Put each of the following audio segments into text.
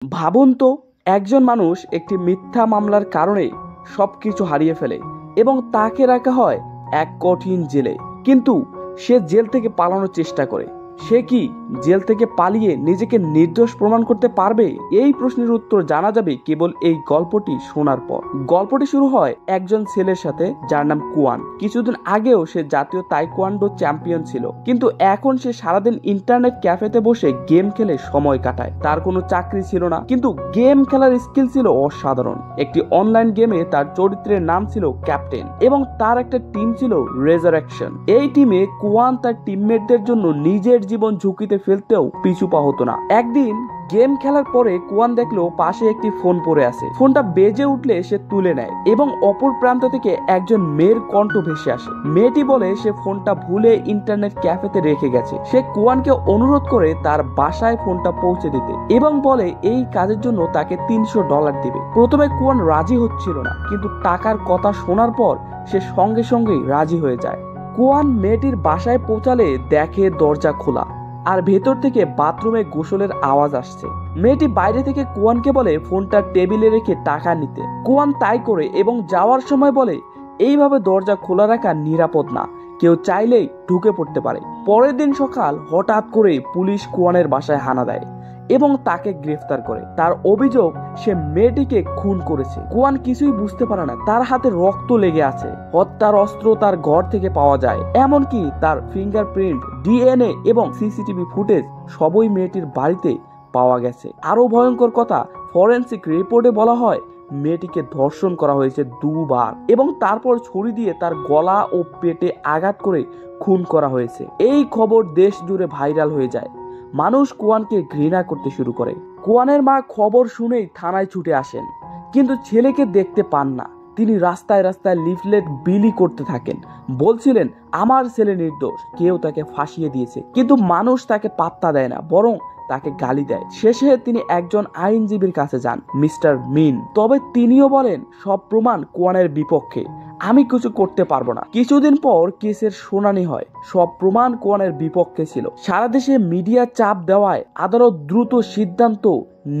ভাবুন তো, একজন মানুষ একটি মিথ্যা মামলার কারণে সবকিছু হারিয়ে ফেলে এবং তাকে রাখা হয় এক কঠিন জেলে। কিন্তু সে জেল থেকে পালানোর চেষ্টা করে। সে কি জেল থেকে পালিয়ে নিজেকে নির্দোষ প্রমাণ করতে পারবে? এই প্রশ্নের উত্তর জানা যাবে কেবল এই গল্পটি শোনার পর। গল্পটি শুরু হয় একজন ছেলের সাথে যার নাম কুয়ান। কিছুদিন আগেও সে জাতীয় তাইকোয়ান্ডো চ্যাম্পিয়ন ছিল, কিন্তু এখন সে সারাদিন ইন্টারনেট ক্যাফেতে বসে গেম খেলে সময় কাটায়। তার কোনো চাকরি ছিল না, কিন্তু গেম খেলার স্কিল ছিল অসাধারণ। একটি অনলাইন গেমে তার চরিত্রের নাম ছিল ক্যাপ্টেন এবং তার একটা টিম ছিল রেজারেকশন। এই টিমে কুয়ান তার টিমমেটদের জন্য নিজের জীবন ঝুঁকিতে ফেলতেও পিছু পা হতো না। একদিন গেম খেলার পরে কুয়ান দেখলো পাশে একটি ফোন পড়ে আছে। ফোনটা বেজে উঠলে সে তুলে নেয় এবং অপর প্রান্ত থেকে একজন মেয়ের কণ্ঠ ভেসে আসে। মেয়েটি বলে সে ফোনটা ভুলে ইন্টারনেট ক্যাফেতে রেখে গেছে। সে কুয়ানকে অনুরোধ করে তার বাসায় ফোনটা পৌঁছে দিতে এবং বলে এই কাজের জন্য তাকে $300 দিবে। প্রথমে কুয়ান রাজি হচ্ছিল না, কিন্তু টাকার কথা শোনার পর সে সঙ্গে সঙ্গেই রাজি হয়ে যায়। কুয়ান মেয়েটির বাসায় পৌঁছালে দেখে দরজা খোলা আর ভেতর থেকে বাথরুমে গোসলের আওয়াজ আসছে। মেয়েটি বাইরে থেকে কুয়ানকে বলে ফোনটা টেবিলে রেখে টাকা নিতে। কুয়ান তাই করে এবং যাওয়ার সময় বলে এইভাবে দরজা খোলা রাখা নিরাপদ না, কেউ চাইলেই ঢুকে পড়তে পারে। পরের দিন সকাল হঠাৎ করে পুলিশ কুয়ানের বাসায় হানা দেয় এবং তাকে গ্রেফতার করে। তার অভিযোগ সে মেয়েটিকে খুন করেছে। কুয়ান কিছুই বুঝতে পারে না, তার হাতে রক্ত লেগে আছে। হত্যার অস্ত্র তার ঘর থেকে পাওয়া যায়, এমনকি তার ফিঙ্গারপ্রিন্ট, ডিএনএ এবং সিসিটিভি ফুটেজ সবই মেয়েটির বাড়িতে পাওয়া গেছে। আরো ভয়ঙ্কর কথা, ফরেনসিক রিপোর্টে বলা হয় মেয়েটিকে ধর্ষণ করা হয়েছে 2 বার এবং তারপর ছুরি দিয়ে তার গলা ও পেটে আঘাত করে খুন করা হয়েছে। এই খবর দেশ জুড়ে ভাইরাল হয়ে যায়। মানুষ কুয়ানকে ঘৃণা করতে শুরু করে। কুয়ানের মা খবর শুনেই থানায় ছুটে আসেন, কিন্তু ছেলেকে দেখতে পান না। তিনি রাস্তায় রাস্তায় লিফলেট বিলি করতে থাকেন, বলছিলেন আমার ছেলে নির্দোষ, কেউ তাকে ফাঁসিয়ে দিয়েছে। কিন্তু মানুষ তাকে পাত্তা দেয় না, বরং তাকে গালি দেয়। শেষে তিনি একজন আইনজীবীর কাছে যান, মিস্টার মিন। তবে তিনিও বলেন সব প্রমাণ কুয়ানের বিপক্ষে, আমি কিছু করতে পারবো না। কিছুদিন পর কেসের শুনানি হয়। সব প্রমাণ কুয়ানের বিপক্ষে ছিল। সারা দেশে মিডিয়া চাপ দেওয়ায় আদালত দ্রুত সিদ্ধান্ত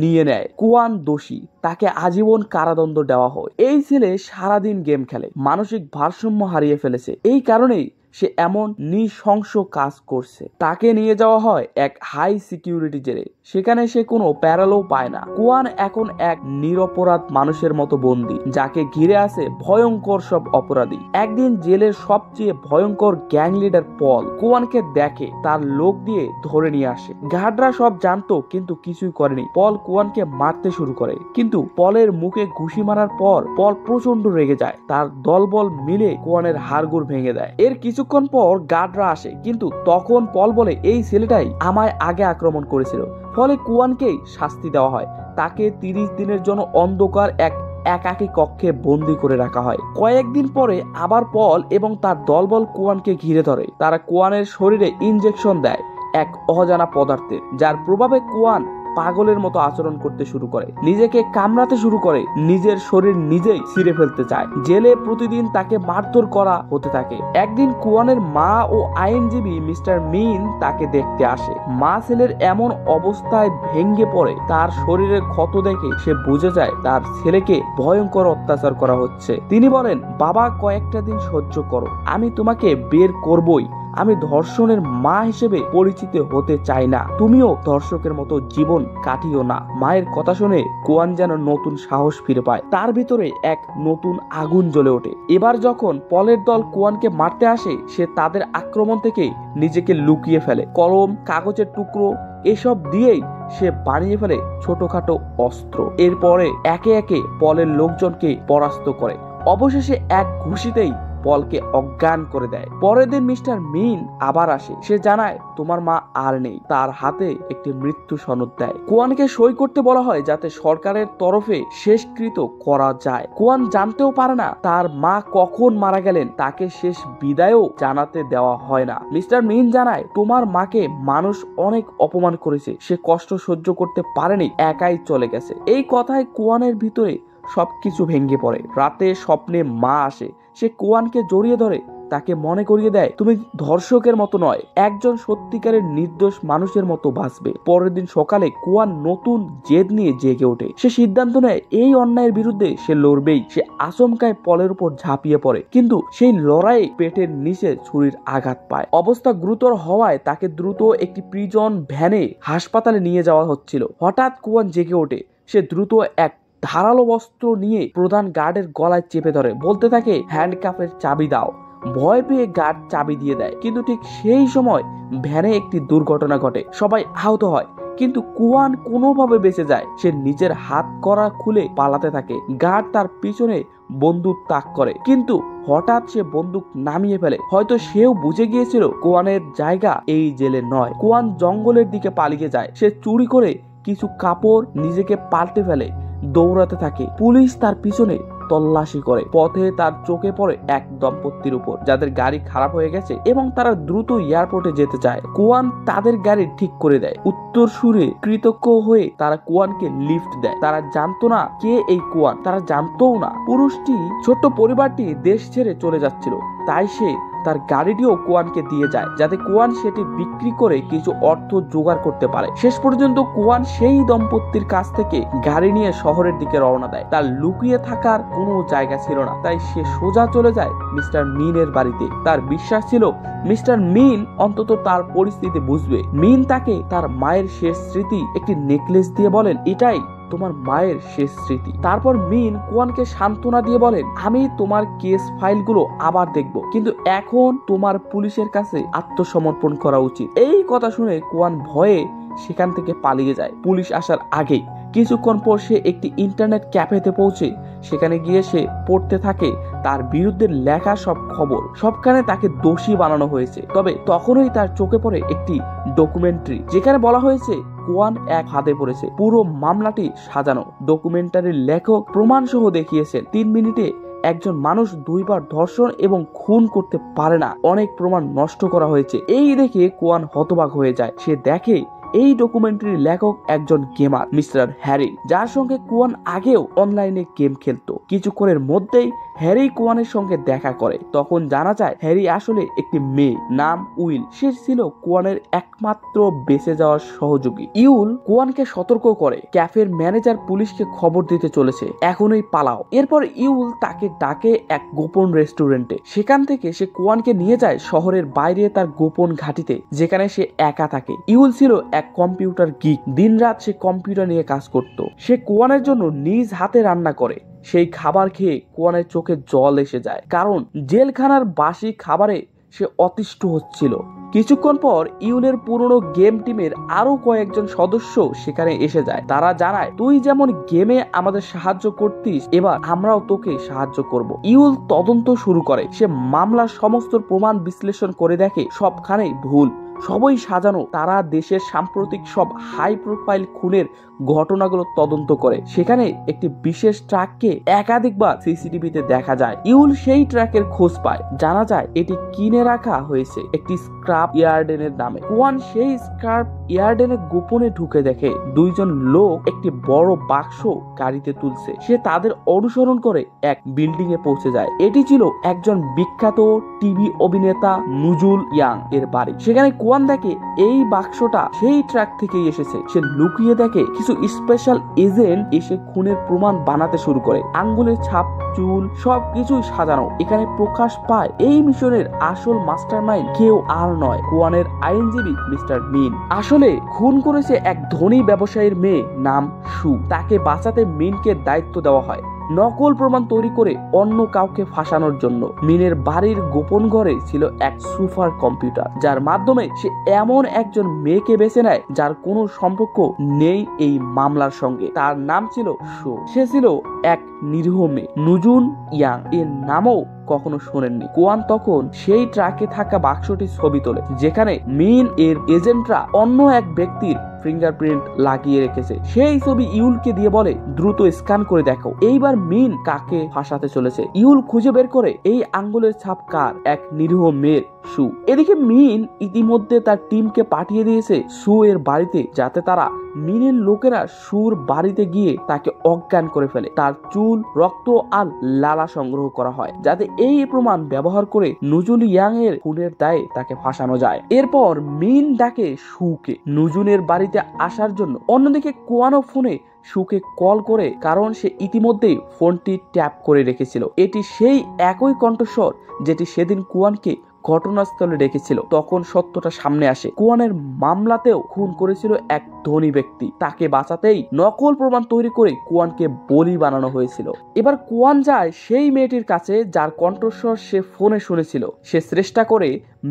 নিয়ে নেয় কুয়ান দোষী, তাকে আজীবন কারাদণ্ড দেওয়া হয়। এই ছেলে সারাদিন গেম খেলে, মানসিক ভারসাম্য হারিয়ে ফেলেছে। এই কারণেই সে এমন নৃশংস কাজ করছে। তাকে নিয়ে যাওয়া হয় এক হাই সিকিউরিটি জেলে। সেখানে সে কোনো প্যারালও পায় না। কুয়ান এখন এক নিরপরাধ মানুষের মতো বন্দী, যাকে ঘিরে আছে ভয়ঙ্কর সব অপরাধী। একদিন জেলের সবচেয়ে ভয়ঙ্কর গ্যাং লিডার পল কুয়ানকে দেখে, তার লোক দিয়ে ধরে নিয়ে আসে। গার্ডরা সব জানতো কিন্তু কিছুই করেনি। পল কুয়ানকে মারতে শুরু করে, কিন্তু পলের মুখে ঘুষি মারার পর পল প্রচন্ড রেগে যায়। তার দলবল মিলে কুয়ানের হাড়গোড় ভেঙে দেয়। এর কিছুক্ষণ পর গার্ডরা আসে, কিন্তু তখন পল বলে এই ছেলেটাই আমায় আগে আক্রমণ করেছিল। ফলে কুয়ানকেই শাস্তি দেওয়া হয়। তাকে 30 দিনের জন্য অন্ধকার এক একাকী কক্ষে বন্দী করে রাখা হয়। কয়েকদিন পরে আবার পল এবং তার দলবল কুয়ানকে ঘিরে ধরে। তারা কুয়ানের শরীরে ইনজেকশন দেয় এক অজানা পদার্থের, যার প্রভাবে কুয়ান পাগলের মতো আচরণ করতে শুরু করে, নিজেকে কামড়াতে শুরু করে, নিজের শরীর নিজেই ছিঁড়ে ফেলতে চায়। জেলে প্রতিদিন তাকে মারধর করা হতে থাকে। একদিন কুয়ানের মা ও আইনজীবী মিস্টার মিন তাকে দেখতে আসে। মা ছেলের এমন অবস্থায় ভেঙে পড়ে। তার শরীরের ক্ষত দেখে সে বুঝে যায় তার ছেলেকে ভয়ঙ্কর অত্যাচার করা হচ্ছে। তিনি বলেন বাবা, কয়েকটা দিন সহ্য করো, আমি তোমাকে বের করবই। আমি ধর্ষণের মা হিসেবে পরিচিত হতে চাই না, তুমিও ধর্ষকের মতো জীবন কাটিও না। মায়ের কথা শুনে কুয়ান যেন নতুন সাহস ফিরে পায়। তার ভিতরে এক নতুন আগুন জ্বলে ওঠে। এবার যখন পলের দল কুয়ানকে মারতে আসে, সে তাদের আক্রমণ থেকে নিজেকে লুকিয়ে ফেলে। কলম, কাগজের টুকরো এসব দিয়েই সে বানিয়ে ফেলে ছোটখাটো অস্ত্র। এরপরে একে একে পলের লোকজনকে পরাস্ত করে। অবশেষে এক ঘুষিতেই পলকে অজ্ঞান করে দেয়। পরের দিন মিস্টার মিন আবার আসে। সে জানায় তোমার মা আর নেই। তার হাতে একটি মৃত্যু সনদ দেয়। কুয়ানকে সই করতে বলা হয় যাতে সরকারের তরফে শেষকৃত করা যায়। কুয়ান জানতেও পারে না তার মা কখন মারা গেলেন। তাকে শেষ বিদায়ও জানাতে দেওয়া হয় না। মিস্টার মিন জানায় তোমার মাকে মানুষ অনেক অপমান করেছে, সে কষ্ট সহ্য করতে পারেনি, একাই চলে গেছে। এই কথায় কুয়ানের ভিতরে সবকিছু ভেঙে পড়ে। রাতে স্বপ্নে মা আসে, সে কুয়ানকে জড়িয়ে ধরে তাকে মনে করিয়ে দেয় তুমি ধর্ষকের মতো নয়, একজন সত্যিকারের নির্দোষ মানুষের মতো বাঁচবে। পরের দিন সকালে কুয়ান নতুন জেদ নিয়ে জেগে ওঠে। সে সিদ্ধান্ত নেয় এই অন্যায়ের বিরুদ্ধে সে লড়বেই। সে আচমকায় পলের উপর ঝাঁপিয়ে পড়ে, কিন্তু সেই লড়াই পেটের নিচে ছুরির আঘাত পায়। অবস্থা গুরুতর হওয়ায় তাকে দ্রুত একটি প্রিজন ভ্যানে হাসপাতালে নিয়ে যাওয়া হচ্ছিল। হঠাৎ কুয়ান জেগে ওঠে। সে দ্রুত এক ধারালো বস্ত্র নিয়ে প্রধান গার্ডের গলায় চেপে ধরে, বলতে থাকে হ্যান্ডকাফের চাবি দাও। ভয় পেয়ে গার্ড চাবি দিয়ে দেয়, কিন্তু ঠিক সেই সময় ভ্যানে একটি দুর্ঘটনা ঘটে। সবাই আহত হয়, কিন্তু কুয়ান কোনোভাবে বেঁচে যায়। সে নিজের হাত করা খুলে পালাতে থাকে। গার্ড তার পিছনে বন্দুক তাক করে, কিন্তু হঠাৎ সে বন্দুক নামিয়ে ফেলে। হয়তো সেও বুঝে গিয়েছিল কুয়ানের জায়গা এই জেলে নয়। কুয়ান জঙ্গলের দিকে পালিয়ে যায়। সে চুরি করে কিছু কাপড় নিজেকে পাল্টে ফেলে, দৌড়াতে থাকে। পুলিশ তার পিছনে তল্লাশি করে। পথে তার চোখে পড়ে এক দম্পতির উপর যাদের গাড়ি খারাপ হয়ে গেছে এবং তারা দ্রুত এয়ারপোর্টে যেতে চায়। কুয়ান তাদের গাড়ি ঠিক করে দেয়। উত্তর সুরে কৃতজ্ঞ হয়ে তারা কুয়ানকে লিফট দেয়। তারা জানতো না কে এই কুয়ান, তারা জানতোও না পুরুষটি ছোট্ট পরিবারটি দেশ ছেড়ে চলে যাচ্ছিল। তাই সে তার গাড়িটিও কুয়ানকে দিয়ে যায়, যাতে কুয়ান সেটি বিক্রি করে কিছু অর্থ জোগাড় করতে পারে। শেষ পর্যন্ত কুয়ান সেই দম্পতির কাছ থেকে গাড়ি নিয়ে শহরের দিকে রওনা দেয়। তার লুকিয়ে থাকার কোনো জায়গা ছিল না, তাই সে সোজা চলে যায় মিস্টার মিনের বাড়িতে। তার বিশ্বাস ছিল মিস্টার মিন অন্তত তার পরিস্থিতি বুঝবে। মিন তাকে তার মায়ের শেষ স্মৃতি একটি নেকলেস দিয়ে বলেন, এটাই তোমার মায়ের শেষ স্মৃতি। তারপর মিন কুয়ানকে সান্ত্বনা দিয়ে বলেন, আমি তোমার কেস ফাইলগুলো আবার দেখব, কিন্তু এখন তোমার পুলিশের কাছে আত্মসমর্পণ করা উচিত। এই কথা শুনে কুয়ান ভয়ে সেখান থেকে পালিয়ে যায়। পুলিশ আসার আগেই কিছুক্ষণ পর সে একটি ইন্টারনেট ক্যাফেতে পৌঁছে সেখানে গিয়ে সে পড়তে থাকে তার বিরুদ্ধে লেখা সব খবর। সবখানে তাকে দোষী বানানো হয়েছে। তবে তখনই তার চোখে পড়ে একটি ডকুমেন্টারি, যেখানে বলা হয়েছে কুয়ান এক ফাঁদে পড়েছে। পুরো মামলাটি সাজানো। ডকুমেন্টারির লেখক প্রমাণ সহ দেখিয়েছেন 3 মিনিটে একজন মানুষ 2 বার ধর্ষণ এবং খুন করতে পারে না। অনেক প্রমাণ নষ্ট করা হয়েছে। এই দেখে কুয়ান হতবাক হয়ে যায়। সে দেখে এই ডকুমেন্টারির লেখক একজন গেমার, মিস্টার হ্যারি, যার সঙ্গে কুয়ান আগেও অনলাইনে গেম খেলতো। কিছুক্ষণের মধ্যেই হ্যারি কুয়ানের সঙ্গে দেখা করে। তখন জানা যায় হ্যারি আসলে একটি মেয়ে, নাম উইল। সে ছিল কুয়ানের একমাত্র বেঁচে যাওয়ার সহযোগী। ইউল কুয়ানকে সতর্ক করে ক্যাফের ম্যানেজার পুলিশকে খবর দিতে চলেছে, এখনই পালাও। এরপর ইউল তাকে ডাকে এক গোপন রেস্টুরেন্টে। সেখান থেকে সে কুয়ানকে নিয়ে যায় শহরের বাইরে তার গোপন ঘাঁটিতে, যেখানে সে একা থাকে। ইউল ছিল এক কম্পিউটার গিক। দিনরাত সে কম্পিউটার নিয়ে কাজ করত। সে কুয়ানের জন্য নিজ হাতে রান্না করে। সেই খাবার খেয়ে কুয়ানের চোখে জল এসে যায়, কারণ জেলখানার বাসি খাবারে সে অতিষ্ঠ হচ্ছিল। কিছুক্ষণ পর ইউলের পুরনো গেম টিমের আরো কয়েকজন সদস্য সেখানে এসে যায়। তারা জানায়, তুই যেমন গেমে আমাদের সাহায্য করতিস, এবার আমরাও তোকে সাহায্য করব। ইউল তদন্ত শুরু করে। সে মামলার সমস্ত প্রমাণ বিশ্লেষণ করে দেখে সবখানেই ভুল, সবই সাজানো। তারা দেশের সাম্প্রতিক সব হাই প্রোফাইল খুনের ঘটনাগুলো তদন্ত করে। সেখানে একটি বিশেষ ট্রাককে একাধিকবার সিসিটিভিতে দেখা যায়। ইউল সেই ট্রাকের খোঁজ পায়। জানা যায় এটি কিনে রাখা হয়েছে একটি স্ক্র্যাপ ইয়ার্ডেনের নামে। কুয়ান সেই স্ক্র্যাপ ইয়ার্ডেনে গোপনে ঢুকে দেখে 2 জন লোক একটি বড় বাক্স গাড়িতে তুলছে। সে তাদের অনুসরণ করে এক বিল্ডিং এ পৌঁছে যায়। এটি ছিল একজন বিখ্যাত টিভি অভিনেতা নুজুল ইয়াং এর বাড়ি। সেখানে কুয়ান দেখে এই বাক্সটা সেই ট্রাক থেকেই এসেছে। সে লুকিয়ে দেখে কিছু স্পেশাল এজেন্ট এসে খুনের প্রমাণ বানাতে শুরু করে। আঙ্গুলের ছাপ, চুল সবকিছুই সাজানো। এখানে প্রকাশ পায় এই মিশনের আসল মাস্টারমাইন্ড কেউ আর নয়, কুয়ানের আইনজীবী মিস্টার মিন। আসলে খুন করেছে এক ধনী ব্যবসায়ীর মেয়ে নাম সু। তাকে বাঁচাতে মিনকে দায়িত্ব দেওয়া হয় নকল প্রমাণ তৈরি করে অন্য কাউকে ফাঁসানোর জন্য। মিনের বাড়ির গোপন ঘরে ছিল এক সুপার কম্পিউটার, যার মাধ্যমে সে এমন একজন মেয়েকে বেছে নেয় যার কোনো সম্পর্ক নেই এই মামলার সঙ্গে। তার নাম ছিল সু। সে ছিল এক নিরীহ মেয়ে। নুজুন ইয়াং এর নামও কখনো শোনেননি। কুয়ান তখন সেই ট্রাকে থাকা বাক্সটির ছবি তোলে, যেখানে মিন এর এজেন্টরা অন্য এক ব্যক্তির ফিঙ্গারপ্রিন্ট লাগিয়ে রেখেছে। সেই ছবি ইউলকে দিয়ে বলে, দ্রুত স্ক্যান করে দেখো এইবার মিন কাকে ফাঁসাতে চলেছে। ইউল খুঁজে বের করে এই আঙ্গুলের ছাপ কার, এক নিরীহ মেয়ের। সু। এদিকে মিন ইতিমধ্যে তার টিমকে পাঠিয়ে দিয়েছে সু এর বাড়িতে, যাতে তারা মিনের লোকেরা সুর বাড়িতে গিয়ে তাকে অজ্ঞান করে ফেলে। তার চুল, রক্ত আর লালা সংগ্রহ করা হয়, যাতে এই প্রমাণ ব্যবহার করে নুজুন ইয়াং এর খুনের দায়ে তাকে ফাঁসানো যায়। এরপর মিন ডাকে সুকে নুজুনের বাড়িতে আসার জন্য। অন্যদিকে কোয়ানো ফোনে সুকে কল করে, কারণ সে ইতিমধ্যেই ফোনটি ট্যাপ করে রেখেছিল। এটি সেই একই কণ্ঠস্বর যেটি সেদিন কুয়ানকে ঘটনাস্থলে ডেকেছিল। তখন সত্যটা সামনে আসে, কুয়ানের মামলাতেও খুন করেছিল এক ধনী ব্যক্তি। তাকে বাঁচাতেই নকল প্রমাণ তৈরি করে কুয়ানকে বলি বানানো হয়েছিল। এবার কুয়ান যায় সেই মেয়েটির কাছে যার কণ্ঠস্বর সে ফোনে শুনেছিল। সে চেষ্টা করে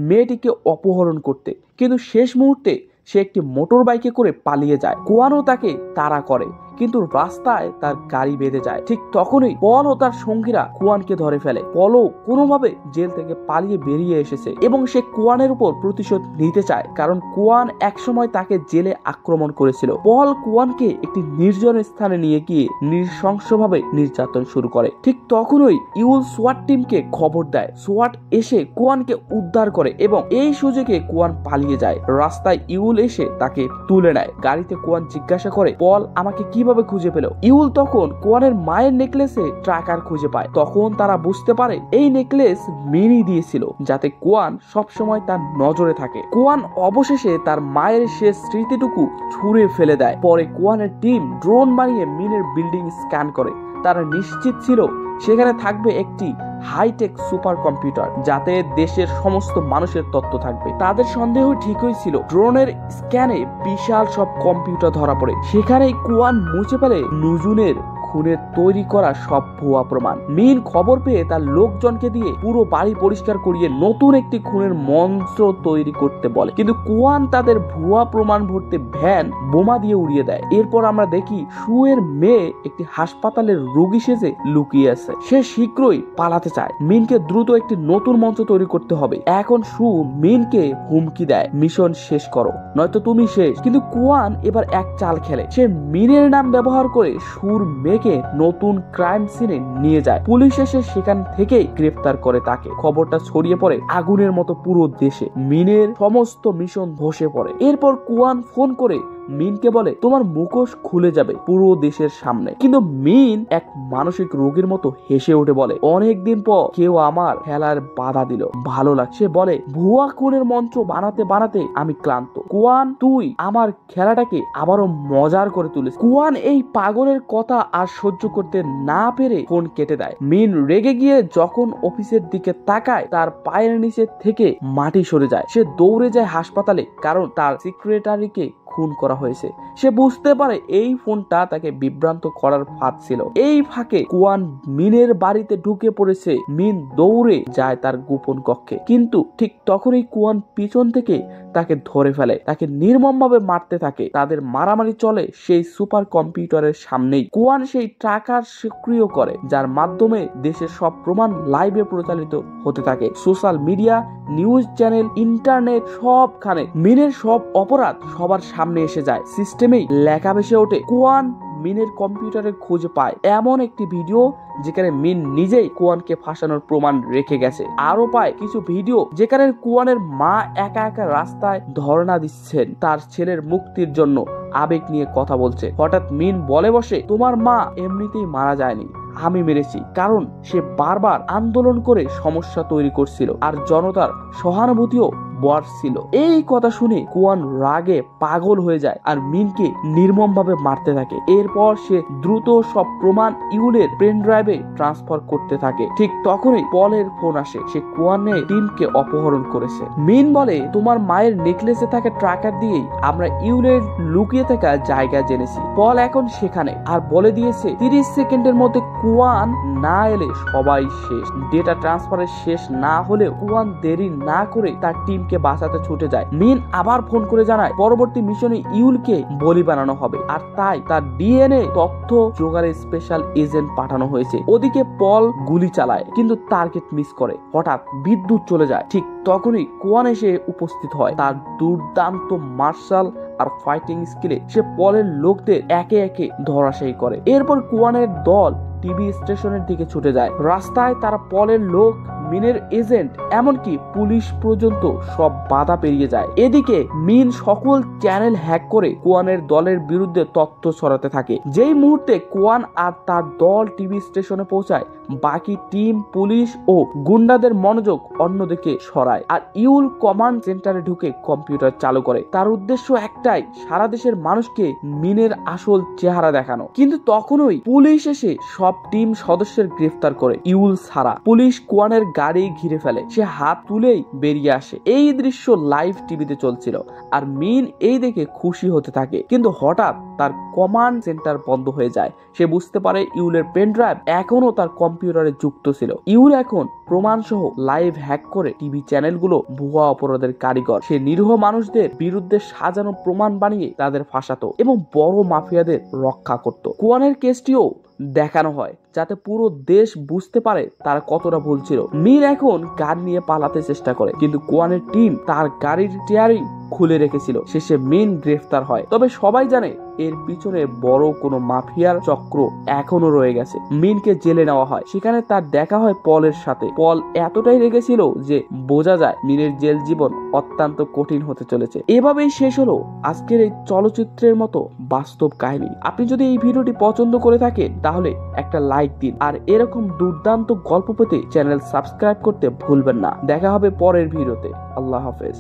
মেয়েটিকে অপহরণ করতে, কিন্তু শেষ মুহূর্তে সে একটি মোটর বাইকে করে পালিয়ে যায়। কুয়ানও তাকে তাড়া করে, কিন্তু রাস্তায় তার গাড়ি বেঁধে যায়। ঠিক তখনই পল ও তার সঙ্গীরা কুয়ানকে ধরে ফেলে। পলও কোনোভাবে জেল থেকে পালিয়ে বেরিয়ে এসেছে এবং সে কুয়ানের উপর প্রতিশোধ নিতে চায়, কারণ কুয়ান একসময় তাকে জেলে আক্রমণ করেছিল। পল কুয়ানকে একটি নির্জন স্থানে নিয়ে গিয়ে নৃশংসভাবে নির্যাতন শুরু করে। ঠিক তখনই ইউল সোয়াট টিমকে খবর দেয়। সোয়াট এসে কুয়ানকে উদ্ধার করে এবং এই সুযোগে কুয়ান পালিয়ে যায়। রাস্তায় ইউল এসে তাকে তুলে নেয়। গাড়িতে কুয়ান জিজ্ঞাসা করে, পল আমাকে কিভাবে খুঁজে পেল? ইউল তখন কুয়ানের মায়ের নেকলেসে ট্র্যাকার খুঁজে পায়। তখন তারা বুঝতে পারে এই নেকলেস মিনি দিয়েছিল, যাতে কুয়ান সবসময় তার নজরে থাকে। কুয়ান অবশেষে তার মায়ের শেষ স্মৃতিটুকু ছুঁড়ে ফেলে দেয়। পরে কুয়ানের টিম ড্রোন বানিয়ে মিনের বিল্ডিং স্ক্যান করে। তারা নিশ্চিত ছিল সেখানে থাকবে একটি হাইটেক সুপার কম্পিউটার, যাতে দেশের সমস্ত মানুষের তথ্য থাকবে। তাদের সন্দেহ ঠিকই ছিল। ড্রোনের স্ক্যানে বিশাল সব কম্পিউটার ধরা পড়ে। সেখানেই কুয়ান মুছে ফেলে নুজুনের খুনের তৈরি করা সব ভুয়া প্রমাণ। মিন খবর পেয়ে তার লোকজনকে দিয়ে পুরো বাড়ি পরিষ্কার করিয়ে নতুন একটি খুনের মন্ত্র তৈরি করতে বলে, কিন্তু কুয়ান তাদের ভুয়া প্রমাণ ভর্তি ভ্যান বোমা দিয়ে উড়িয়ে দেয়। এরপর আমরা দেখি সুয়ের মেয়ে একটি হাসপাতালের রোগী সেজে লুকিয়ে আছে। সে শীঘ্রই পালাতে চায়। মিনকে দ্রুত একটি নতুন মঞ্চ তৈরি করতে হবে। এখন সু মিনকে হুমকি দেয়, মিশন শেষ করো নয়তো তুমি শেষ। কিন্তু কুয়ান এবার এক চাল খেলে। সে মিনের নাম ব্যবহার করে সুর মেয়ে নতুন ক্রাইম সিনে নিয়ে যায়। পুলিশ এসে সেখান থেকেই গ্রেফতার করে তাকে। খবরটা ছড়িয়ে পড়ে আগুনের মতো পুরো দেশে। মিনের সমস্ত মিশন ধসে পড়ে। এরপর কুয়ান ফোন করে মিনকে বলে, তোমার মুখোশ খুলে যাবে পুরো দেশের সামনে। কিন্তু মিন এক মানসিক রোগীর মতো হেসে উঠে বলে, অনেকদিন পর কেউ আমার খেলার বাধা দিল, ভালো লাগছে। বলে, ভুয়া খুনের মঞ্চ বানাতে বানাতে আমি ক্লান্ত। কুয়ান, তুই আমার খেলাটাকে আবারও মজার করে তুলিস। কুয়ান এই পাগলের কথা আর সহ্য করতে না পেরে ফোন কেটে দেয়। মিন রেগে গিয়ে যখন অফিসের দিকে তাকায়, তার পায়ের নিচে থেকে মাটি সরে যায়। সে দৌড়ে যায় হাসপাতালে, কারণ তার সেক্রেটারিকে খুন করা হয়েছে। সে বুঝতে পারে এই ফোনটা তাকে বিভ্রান্ত করার ফাঁদ ছিল। এই ফাঁকে কুয়ান মিনের বাড়িতে ঢুকে পড়েছে। মিন দৌড়ে যায় তার গোপন কক্ষে, কিন্তু ঠিক তখনই কুয়ান পিছন থেকে তাকে ধরে ফেলে, তাকে নির্মমভাবে মারতে থাকে। তাদের মারামারি চলে সেই সুপার কম্পিউটারের সামনেই। কুয়ান সেই ট্র্যাকার সক্রিয় করে, যার মাধ্যমে দেশের সব প্রমাণ লাইভে প্রচারিত হতে থাকে। Social media, news channel, internet সবখানে মিনের সব অপরাধ সবার সামনে এসে যায়। সিস্টেমেই লেখা ভেসে ওঠে, কুয়ান মিনের কম্পিউটারে খুঁজে পায় এমন একটি ভিডিও যেখানে মিন নিজেই কুয়ানকে ফাঁসানোর প্রমাণ রেখে গেছে। আরো পায় কিছু ভিডিও যেখানে কুয়ানের মা একা একা রাস্তায় ধর্ণা দিচ্ছেন, তার ছেলের মুক্তির জন্য আবেগ নিয়ে কথা বলছে। হঠাৎ মিন বলে বসে, তোমার মা এমনিতেই মারা যায়নি, আমি মেরেছি, কারণ সে বারবার আন্দোলন করে সমস্যা তৈরি করছিল আর জনতার সহানুভূতিও বাড়ছিল। এই কথা শুনে কুয়ান রাগে পাগল হয়ে যায় আর মিনকে নির্মমভাবে মারতে থাকে। এরপর সে দ্রুত সব প্রমাণ ইউলের পেন ড্রাইভে ট্রান্সফার করতে থাকে। ঠিক তখনই পলের ফোন আসে। সে কুয়ানের টিমকে অপহরণ করেছে। মিন বলে, তোমার মায়ের নেকলেসে থাকা ট্র্যাকার দিয়েই আমরা ইউলের লুকিয়ে থাকা জায়গা জেনেছি। পল এখন সেখানে আর বলে দিয়েছে 30 সেকেন্ডের মধ্যে কুয়ান না এলে সবাই শেষ। ডেটা ট্রান্সফারের শেষ না হলেও কুয়ান দেরি না করে তার টিমকে বাঁচাতে ছুটে যায়। মিন আবার ফোন করে জানায় পরবর্তী মিশনে ইউলকে বলি বানানো হবে, আর তাই তার ডিএনএ তথ্য জোগাড়ে স্পেশাল এজেন্ট পাঠানো হয়েছে। ওদিকে পল গুলি চালায়, কিন্তু টার্গেট মিস করে। হঠাৎ বিদ্যুৎ চলে যায়। ঠিক তখনই কুয়ান এসে উপস্থিত হয়। তার দুর্দান্ত মার্শাল আর ফাইটিং স্কিলে সে পলের লোকদের একে একে ধরাশায়ী করে। এরপর কুয়ানের দল টিভি স্টেশনের দিকে ছুটে যায়। রাস্তায় তারা পলের লোক মিনের এজেন্ট এমনকি পুলিশ পর্যন্ত সব বাধা পেরিয়ে যায়। এদিকে মিন সকল চ্যানেল হ্যাক করে কোয়ানের দলের বিরুদ্ধে তথ্য ছড়াতে থাকে। যেই মুহূর্তে কোয়ান আর তার দল টিভি স্টেশনে পৌঁছায়, বাকি টিম, পুলিশ ও গুন্ডাদের মনোযোগ অন্যদিকে সরায় আর ইউল কমান্ড সেন্টারে ঢুকে কম্পিউটার চালু করে। তার উদ্দেশ্য একটাই, সারা দেশের মানুষকে মিনের আসল চেহারা দেখানো। কিন্তু তখনই পুলিশ এসে সব টিম সদস্যের গ্রেফতার করে ইউল ছাড়া। পুলিশ কোয়ানের গাড়ি ঘিরে ফেলে, সে হাত তুলেই বেরিয়ে আসে। এই দৃশ্য লাইভ টিভিতে চলছিল আর মিন এই দেখে খুশি হতে থাকে। কিন্তু হঠাৎ তার কমান্ড সেন্টার বন্ধ হয়ে যায়। সে বুঝতে পারে ইউলের পেন ড্রাইভ এখনো তার কম্পিউটারে যুক্ত ছিল। ইউল এখন প্রমাণ সহ লাইভ হ্যাক করে টিভি চ্যানেলগুলো ভুয়া অপরাধের কারিগর। সে নিরীহ মানুষদের বিরুদ্ধে সাজানো প্রমাণ বানিয়ে তাদের ফাঁসাতো এবং বড় মাফিয়াদের রক্ষা করত। কোয়ানের কেসটিও দেখানো হয় যাতে পুরো দেশ বুঝতে পারে তার কতটা ভুল ছিল। মিন এখন গাড়ি নিয়ে পালাতে চেষ্টা করে, কিন্তু কোয়ানের টিম তার গাড়ির স্টিয়ারিং খুলে রেখেছিল। শেষে মিন গ্রেফতার হয়। তবে সবাই জানে এর পিছনে বড় কোনো মাফিয়ার চক্র এখনো রয়ে গেছে। মিনকে জেলে নেওয়া হয়, সেখানে তার দেখা হয় পলের সাথে। পল এতটাই রেগেছিল যে বোঝা যায় মিনের জেল জীবন অত্যন্ত কঠিন হতে চলেছে। এভাবেই শেষ হলো আজকের এই চলচ্চিত্রের মতো বাস্তব কাহিনী। আপনি যদি এই ভিডিওটি পছন্দ করে থাকেন তাহলে একটা লাইক দিন আর এরকম দুর্দান্ত গল্প পেতে চ্যানেল সাবস্ক্রাইব করতে ভুলবেন না। দেখা হবে পরের ভিডিওতে। আল্লাহ হাফেজ।